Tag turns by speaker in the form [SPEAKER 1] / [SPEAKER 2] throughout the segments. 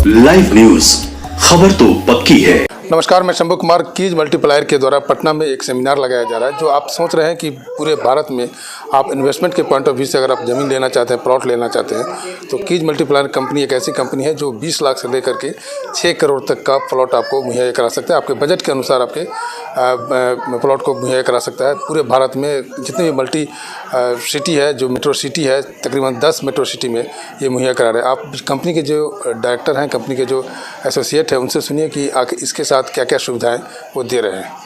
[SPEAKER 1] Live news, खबर तो पक्की है।
[SPEAKER 2] नमस्कार, मैं शंभू कुमार। कीज मल्टीप्लायर के द्वारा पटना में एक सेमिनार लगाया जा रहा है। जो आप सोच रहे हैं कि पूरे भारत में आप इन्वेस्टमेंट के पॉइंट ऑफ व्यू से अगर आप ज़मीन लेना चाहते हैं, प्लॉट लेना चाहते हैं, तो कीज मल्टीप्लायर कंपनी एक ऐसी कंपनी है जो 20 लाख से लेकर के 6 करोड़ तक का प्लॉट आपको मुहैया करा सकता है। आपके बजट के अनुसार आपके प्लॉट को मुहैया करा सकता है। पूरे भारत में जितनी भी मल्टी सिटी है, जो मेट्रो सिटी है, तकरीबन 10 मेट्रो सिटी में ये मुहैया करा रहे हैं। आप कंपनी के जो डायरेक्टर हैं, कंपनी के जो एसोसिएट हैं, उनसे सुनिए कि आगे इसके साथ क्या क्या सुविधाएं वो दे रहे हैं।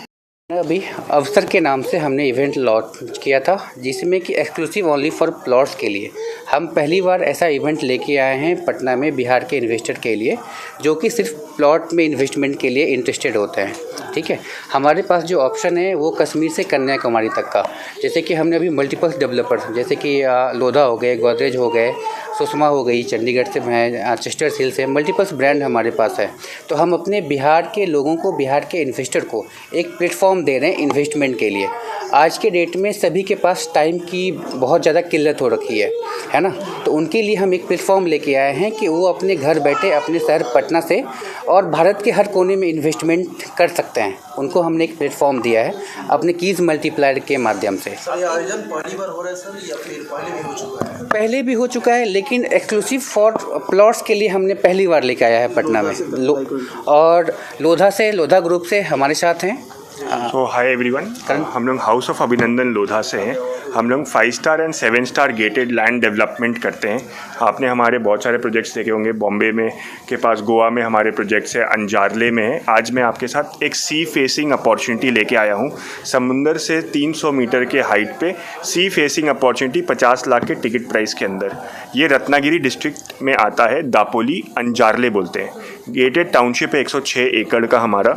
[SPEAKER 3] अभी अवसर के नाम से हमने इवेंट लॉन्च किया था, जिसमें कि एक्सक्लूसिव ओनली फॉर प्लॉट्स के लिए हम पहली बार ऐसा इवेंट लेके आए हैं पटना में बिहार के इन्वेस्टर के लिए, जो कि सिर्फ प्लॉट में इन्वेस्टमेंट के लिए इंटरेस्टेड होते हैं। ठीक है, हमारे पास जो ऑप्शन है वो कश्मीर से कन्याकुमारी तक का, जैसे कि हमने अभी मल्टीपल डेवलपर्स जैसे कि लोधा हो गए, गोदरेज हो गए, सुषमा हो गई, चंडीगढ़ से हैं, चेस्टर हिल से, मल्टीपल्स ब्रांड हमारे पास है। तो हम अपने बिहार के लोगों को, बिहार के इन्वेस्टर को एक प्लेटफॉर्म दे रहे हैं इन्वेस्टमेंट के लिए। आज के डेट में सभी के पास टाइम की बहुत ज़्यादा किल्लत हो रखी है ना। तो उनके लिए हम एक प्लेटफॉर्म लेके आए हैं कि वो अपने घर बैठे अपने शहर पटना से और भारत के हर कोने में इन्वेस्टमेंट कर सकते हैं। उनको हमने एक प्लेटफॉर्म दिया है अपने कीज मल्टीप्लायर के माध्यम से।
[SPEAKER 4] ये आयोजन पहली बार हो रहा है सर, या फिर पहले भी हो चुका है?
[SPEAKER 3] पहले भी हो चुका है, लेकिन एक्सक्लूसिव फॉर प्लॉट्स के लिए हमने पहली बार लेके आया है पटना में। और लोधा ग्रुप से हमारे साथ हैं।
[SPEAKER 5] तो हाय एवरीवन, हम लोग हाउस ऑफ अभिनंदन लोधा से हैं। हम लोग 5 star and 7 star gated land development करते हैं। आपने हमारे बहुत सारे प्रोजेक्ट्स देखे होंगे, बॉम्बे में के पास, गोवा में हमारे प्रोजेक्ट्स है, अंजारले में है। आज मैं आपके साथ एक सी फेसिंग अपॉर्चुनिटी लेके आया हूँ। समुंदर से 300 मीटर के हाइट पे सी फेसिंग अपॉर्चुनिटी 50 लाख के टिकट प्राइस के अंदर। ये रत्नागिरी डिस्ट्रिक्ट में आता है, दापोली अंजारले बोलते हैं। गेटेड टाउनशिप है, 106 एकड़ का हमारा,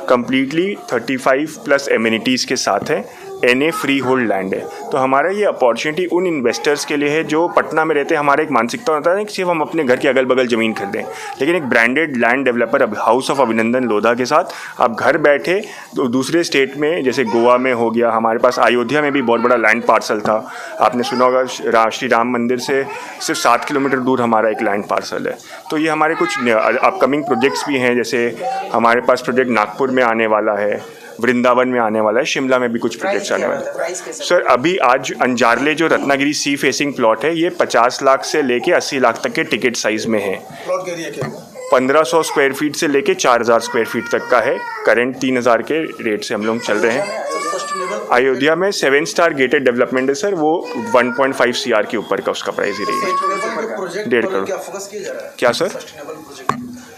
[SPEAKER 5] कंप्लीटली 35 प्लस एमिनिटीज़ के साथ है। NA फ्री होल्ड लैंड है। तो हमारा ये अपॉर्चुनिटी उन इन्वेस्टर्स के लिए है जो पटना में रहते हैं। हमारा एक मानसिकता होता है कि सिर्फ हम अपने घर के अगल बगल ज़मीन खरीदें, लेकिन एक branded land developer house of अभिनंदन लोधा के साथ आप घर बैठे दूसरे स्टेट में, जैसे गोवा में हो गया, हमारे पास अयोध्या में भी बहुत बड़ा लैंड पार्सल था। आपने सुना होगा, श्री राम मंदिर से सिर्फ 7 किलोमीटर दूर हमारा एक लैंड पार्सल है। तो ये हमारे कुछ अपकमिंग प्रोजेक्ट्स भी हैं, जैसे हमारे पास प्रोजेक्ट नागपुर में आने वाला है, वृंदावन में आने वाला है, शिमला में भी कुछ प्रोजेक्ट्स आने वाले हैं। सर अभी आज अंजारले जो रत्नागिरी सी फेसिंग प्लॉट है, ये 50 लाख से लेके 80 लाख तक के टिकट साइज में है। 1500 स्क्वायर फीट से लेके 4000 स्क्वायर फीट तक का है। करंट 3000 के रेट से हम लोग चल रहे हैं। अयोध्या में 7 स्टार गेटेड डेवलपमेंट है सर, वो 1.5 CR के ऊपर का उसका प्राइस ही रहेगा, 1.5 करोड़। क्या सर?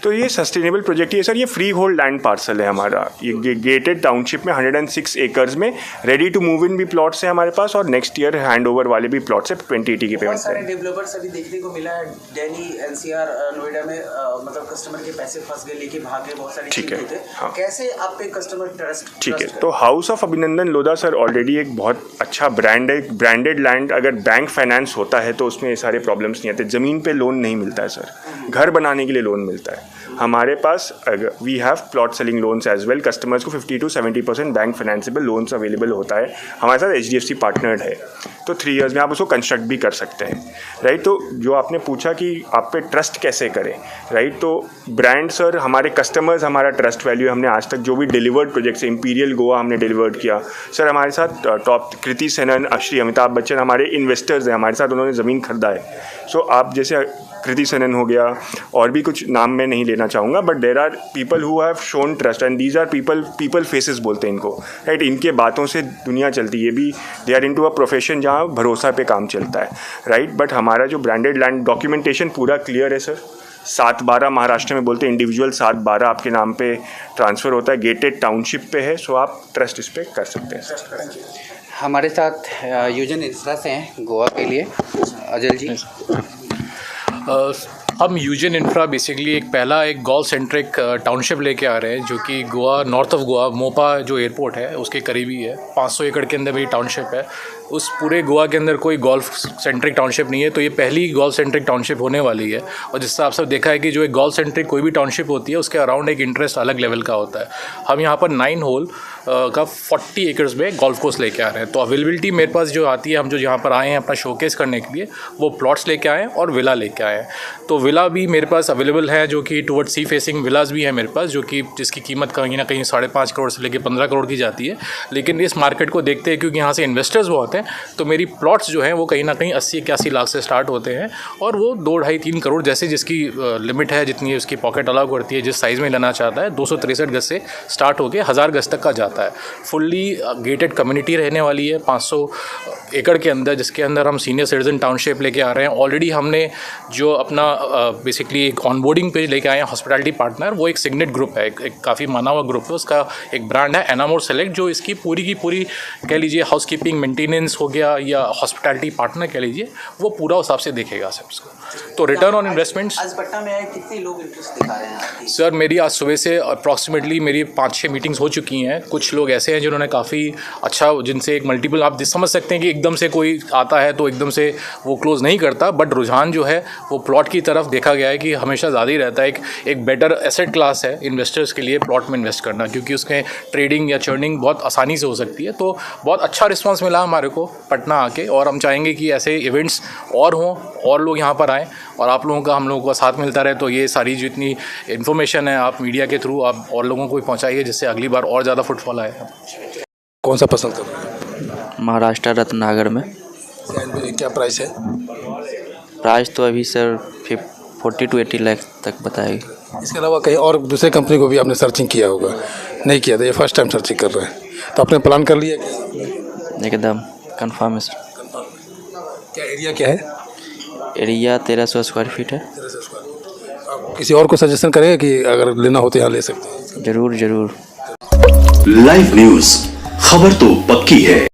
[SPEAKER 5] तो ये सस्टेनेबल प्रोजेक्ट ही है सर। ये फ्री होल्ड लैंड पार्सल है हमारा। ये गेटेड टाउनशिप में 106 एकर्स में रेडी टू मूव इन भी प्लॉट्स हैं हमारे पास, और नेक्स्ट ईयर हैंड ओवर वाले भी प्लॉट्स है 2080 की पेमेंट।
[SPEAKER 4] सारे डेवलपर्स अभी देखने को मिला है दिल्ली, NCR, नोएडा में, मतलब कस्टमर के पैसे फंस गए, लेके भागे, बहुत सारी चीजें होते हैं। हाँ। कैसे आप पे कस्टमर ट्रस्ट? ठीक है,
[SPEAKER 5] तो हाउस ऑफ अभिनंदन लोधा सर ऑलरेडी एक बहुत अच्छा ब्रांड है। ब्रांडेड लैंड अगर बैंक फाइनेंस होता है तो उसमें ये सारे प्रॉब्लम्स नहीं आते। ज़मीन पे लोन नहीं मिलता है सर, घर बनाने के लिए लोन मिलता है। हमारे पास we have plot selling loans as well. Customers को 50 to 70% bank financeable loans available होता है। हमारे साथ HDFC पार्टनर्ड है, तो 3 years में आप उसको कंस्ट्रक्ट भी कर सकते हैं, राइट। तो जो आपने पूछा कि आप पे ट्रस्ट कैसे करें, राइट, तो ब्रांड सर, हमारे कस्टमर्स हमारा ट्रस्ट वैल्यू। हमने आज तक जो भी डिलीवर्ड प्रोजेक्ट्स, इंपीरियल गोवा हमने डिलीवर्ड किया सर, हमारे साथ टॉप कृति सेनन, श्री अमिताभ बच्चन हमारे इन्वेस्टर्स हैं हमारे साथ, उन्होंने ज़मीन खरीदा है। सो आप जैसे कृति सेनन हो गया, और भी कुछ नाम मैं नहीं लेना चाहूँगा, but there are people who have shown trust, and these are people faces बोलते हैं इनको, राइट। इनके बातों से दुनिया चलती है भी। They are into a profession जहाँ भरोसा पे काम चलता है, राइट। बट हमारा जो ब्रांडेड लैंड डॉक्यूमेंटेशन पूरा क्लियर है सर। 7/12 महाराष्ट्र में बोलते हैं, इंडिविजुअल 7/12 आपके नाम पे ट्रांसफ़र होता है, गेटेड टाउनशिप पे है। सो आप ट्रस्ट इस पर कर सकते हैं।
[SPEAKER 3] हमारे साथ यूजन इंफ्रा से हैं गोवा के लिए, अजल जी।
[SPEAKER 6] हम यूजन इंफ्रा बेसिकली एक गोल्फ सेंट्रिक टाउनशिप लेके आ रहे हैं, जो कि गोवा, नॉर्थ ऑफ गोवा, मोपा जो एयरपोर्ट है उसके करीबी है। 500 एकड़ के अंदर भी टाउनशिप है। उस पूरे गोवा के अंदर कोई गोल्फ सेंट्रिक टाउनशिप नहीं है, तो ये पहली गोल्फ सेंट्रिक टाउनशिप होने वाली है। और जिससे आप सब देखा है कि जो एक गोल्फ सेंट्रिक कोई भी टाउनशिप होती है उसके अराउंड एक इंटरेस्ट अलग लेवल का होता है। हम यहाँ पर 9 होल का 40 एकर्स में गोल्फ कोर्स लेके आ रहे हैं। तो अवेलेबिलिटी मेरे पास जो आती है, हम जो यहाँ पर आए हैं अपना शोकेस करने के लिए, वो प्लॉट्स लेके आए हैं और विला लेके आए हैं। तो विला भी मेरे पास अवेलेबल है, जो कि टुवर्ड सी फेसिंग विलाज भी है मेरे पास, जो कि जिसकी कीमत कहीं ना कहीं 5.5 करोड़ से लेकर 15 करोड़ की जाती है। लेकिन इस मार्केट को देखते हैं क्योंकि यहाँ से इन्वेस्टर्स बहुत हैं, तो मेरी प्लॉट्स जो हैं वो कहीं ना कहीं 80-81 लाख से स्टार्ट होते हैं और वो 2-2.5-3 करोड़ जैसे जिसकी लिमिट है, जितनी उसकी पॉकेट अलाउ करती है, जिस साइज़ में लेना चाहता है, 263 गज से स्टार्ट होकर 1000 गज तक का जाता है। फुल्ली गेटेड कम्युनिटी रहने वाली है 500 एकड़ के अंदर, जिसके अंदर हम सीनियर सिटीजन टाउनशिप लेके आ रहे हैं। ऑलरेडी हमने जो अपना बेसिकली एक ऑनबोर्डिंग पेज लेके आए हैं हॉस्पिटैलिटी पार्टनर, वो एक सिग्नेट ग्रुप है, एक काफ़ी माना हुआ ग्रुप है, उसका एक ब्रांड है एनामोर सेलेक्ट, जो इसकी पूरी की पूरी कह लीजिए हाउसकीपिंग मेंटेनेंस हो गया या हॉस्पिटैलिटी पार्टनर कह लीजिए, वो पूरा हिसाब से देखेगा सर उसको। तो रिटर्न ऑन इन्वेस्टमेंट्स
[SPEAKER 4] आज पटना में आए कितने लोग इंटरेस्ट दिखा रहे हैं?
[SPEAKER 6] सर मेरी आज सुबह से अप्रॉक्सीमेटली मेरी 5-6 मीटिंग्स हो चुकी हैं। कुछ लोग ऐसे हैं जिन्होंने काफ़ी अच्छा, जिनसे एक मल्टीपल आप समझ सकते हैं कि एकदम से कोई आता है तो एकदम से वो क्लोज़ नहीं करता, बट रुझान जो है वो प्लॉट की तरफ देखा गया है कि हमेशा ज़्यादा ही रहता है। एक बेटर एसेट क्लास है इन्वेस्टर्स के लिए प्लॉट में इन्वेस्ट करना, क्योंकि उसमें ट्रेडिंग या चर्निंग बहुत आसानी से हो सकती है। तो बहुत अच्छा रिस्पांस मिला हमारे को पटना आके, और हम चाहेंगे कि ऐसे इवेंट्स और हों और लोग यहाँ पर आएँ और आप लोगों का हम लोगों का साथ मिलता रहे। तो ये सारी जितनी इन्फॉर्मेशन है आप मीडिया के थ्रू आप और लोगों को भी पहुँचाइए, जिससे अगली बार और ज़्यादा फुटफॉल आए।
[SPEAKER 2] कौन सा पसंद कर?
[SPEAKER 7] महाराष्ट्र रत्नागर में।
[SPEAKER 2] क्या प्राइस है?
[SPEAKER 7] प्राइस तो अभी सर 40 to 80 लाख तक बताएगी।
[SPEAKER 2] इसके अलावा कहीं और दूसरे कंपनी को भी आपने सर्चिंग किया होगा? नहीं किया था, ये फर्स्ट टाइम सर्चिंग कर रहे हैं, तो आपने प्लान कर लिया कि?
[SPEAKER 7] एकदम कंफर्म है सर।
[SPEAKER 2] क्या एरिया क्या है?
[SPEAKER 7] एरिया 1300 स्क्वायर फीट है।
[SPEAKER 2] आप किसी और को सजेशन करेंगे कि अगर लेना हो तो यहाँ ले सकते हैं?
[SPEAKER 7] ज़रूर ज़रूर।
[SPEAKER 1] लाइव न्यूज, खबर तो पक्की है।